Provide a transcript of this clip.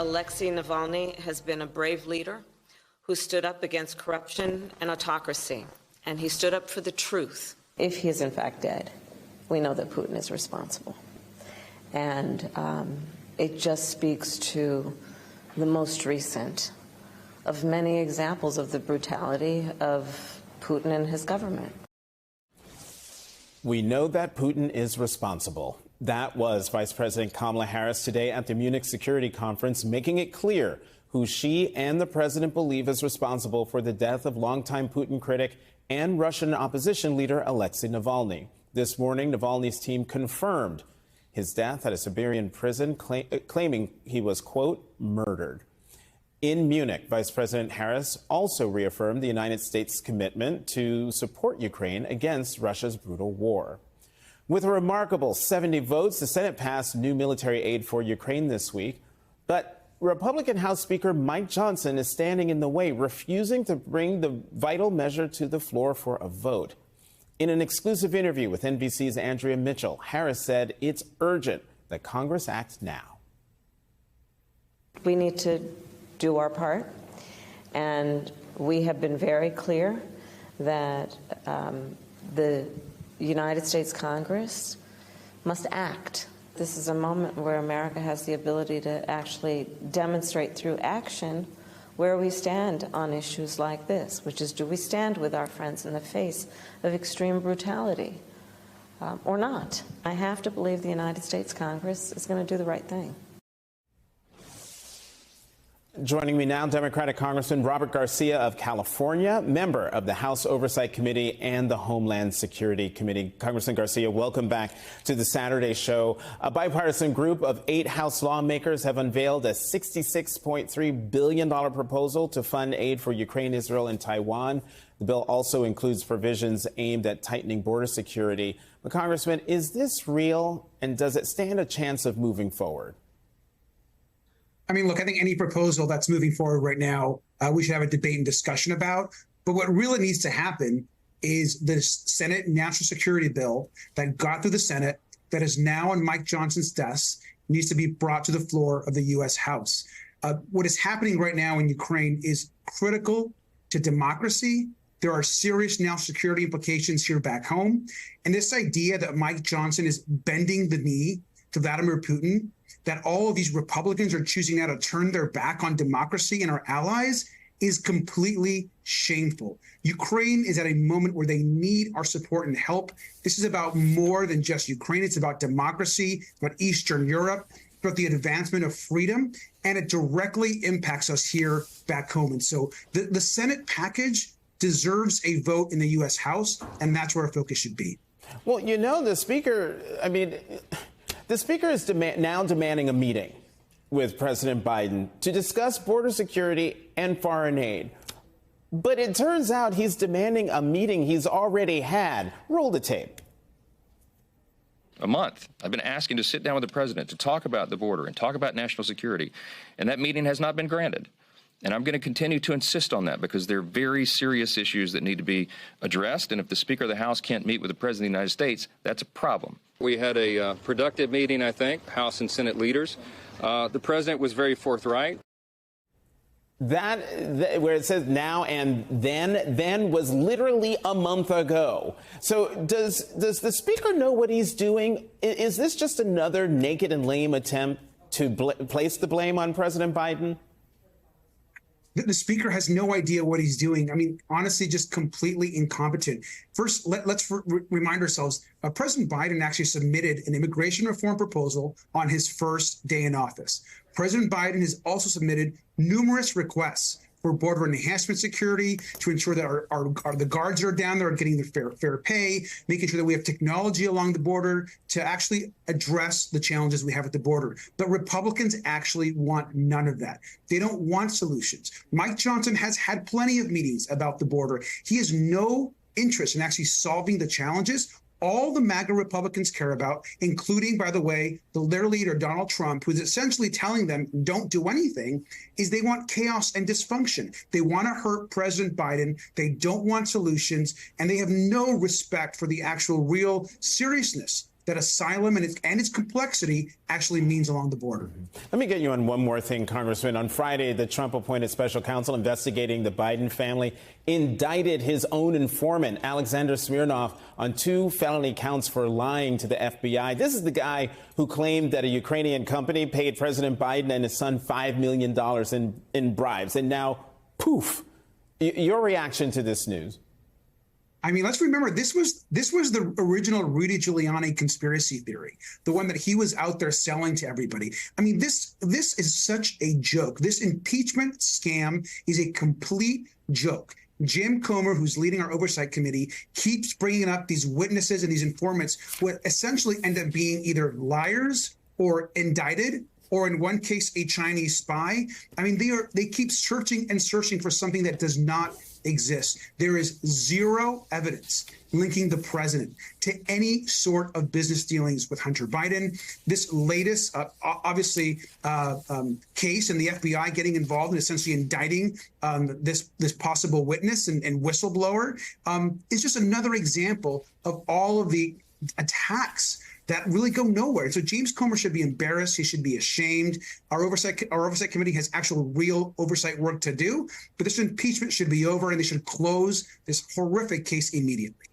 Alexei Navalny has been a brave leader who stood up against corruption and autocracy, and he stood up for the truth. If he is in fact dead, we know that Putin is responsible. And it just speaks to the most recent of many examples of the brutality of Putin and his government. We know that Putin is responsible. That was Vice President Kamala Harris today at the Munich Security Conference, making it clear who she and the president believe is responsible for the death of longtime Putin critic and Russian opposition leader Alexei Navalny. This morning, Navalny's team confirmed his death at a Siberian prison, claiming he was, quote, murdered. In Munich, Vice President Harris also reaffirmed the United States' commitment to support Ukraine against Russia's brutal war. With a remarkable 70 votes, the Senate passed new military aid for Ukraine this week. But Republican House Speaker Mike Johnson is standing in the way, refusing to bring the vital measure to the floor for a vote. In an exclusive interview with NBC's Andrea Mitchell, Harris said it's urgent that Congress act now. We need to do our part, and we have been very clear that the United States Congress must act. This is a moment where America has the ability to actually demonstrate through action where we stand on issues like this, which is, do we stand with our friends in the face of extreme brutality or not? I have to believe the United States Congress is going to do the right thing. Joining me now, Democratic Congressman Robert Garcia of California, member of the House Oversight Committee and the Homeland Security Committee. Congressman Garcia, welcome back to the Saturday show. A bipartisan group of 8 House lawmakers have unveiled a $66.3 billion proposal to fund aid for Ukraine, Israel, and Taiwan. The bill also includes provisions aimed at tightening border security. But, Congressman, is this real, and does it stand a chance of moving forward? I mean, look, I think any proposal that's moving forward right now, we should have a debate and discussion about. But what really needs to happen is this Senate national security bill that got through the Senate, that is now on Mike Johnson's desk, needs to be brought to the floor of the U.S. House. What is happening right now in Ukraine is critical to democracy. There are serious national security implications here back home. And this idea that Mike Johnson is bending the knee to Vladimir Putin, that all of these Republicans are choosing now to turn their back on democracy and our allies, is completely shameful. Ukraine is at a moment where they need our support and help. This is about more than just Ukraine. It's about democracy, about Eastern Europe, about the advancement of freedom, and it directly impacts us here back home. And so the Senate package deserves a vote in the U.S. House, and that's where our focus should be. Well, you know, the Speaker, the Speaker is now demanding a meeting with President Biden to discuss border security and foreign aid. But it turns out he's demanding a meeting he's already had. Roll the tape. A month. I've been asking to sit down with the president to talk about the border and talk about national security, and that meeting has not been granted. And I'm going to continue to insist on that because they're very serious issues that need to be addressed. And if the Speaker of the House can't meet with the President of the United States, that's a problem. We had a productive meeting, I think, House and Senate leaders. The president was very forthright. That where it says now and then was literally a month ago. So does the Speaker know what he's doing? Is this just another naked and lame attempt to place the blame on President Biden? The Speaker has no idea what he's doing. I mean, honestly, just completely incompetent. First, let's remind ourselves, President Biden actually submitted an immigration reform proposal on his first day in office. President Biden has also submitted numerous requests for border enhancement security to ensure that the guards that are down there are getting their fair pay, making sure that we have technology along the border to actually address the challenges we have at the border. But Republicans actually want none of that. They don't want solutions. Mike Johnson has had plenty of meetings about the border. He has no interest in actually solving the challenges all the MAGA Republicans care about, including, by the way, their leader, Donald Trump, who's essentially telling them don't do anything, is they want chaos and dysfunction. They want to hurt President Biden. They don't want solutions, and they have no respect for the actual real seriousness that asylum and its complexity actually means along the border. Let me get you on one more thing, Congressman. On Friday, the Trump-appointed special counsel investigating the Biden family indicted his own informant, Alexander Smirnov, on 2 felony counts for lying to the FBI. This is the guy who claimed that a Ukrainian company paid President Biden and his son $5 million in bribes. And now, poof. Your reaction to this news? I mean, let's remember this was the original Rudy Giuliani conspiracy theory, the one that he was out there selling to everybody. I mean, this is such a joke. This impeachment scam is a complete joke. Jim Comer, who's leading our oversight committee, keeps bringing up these witnesses and these informants who essentially end up being either liars or indicted, or in one case, a Chinese spy. I mean, they keep searching and searching for something that does not exist. There is zero evidence linking the president to any sort of business dealings with Hunter Biden. This latest, case and the FBI getting involved in essentially indicting this possible witness and whistleblower is just another example of all of the attacks that really go nowhere. So James Comer should be embarrassed. He should be ashamed. Our oversight committee has actual real oversight work to do, but this impeachment should be over and they should close this horrific case immediately.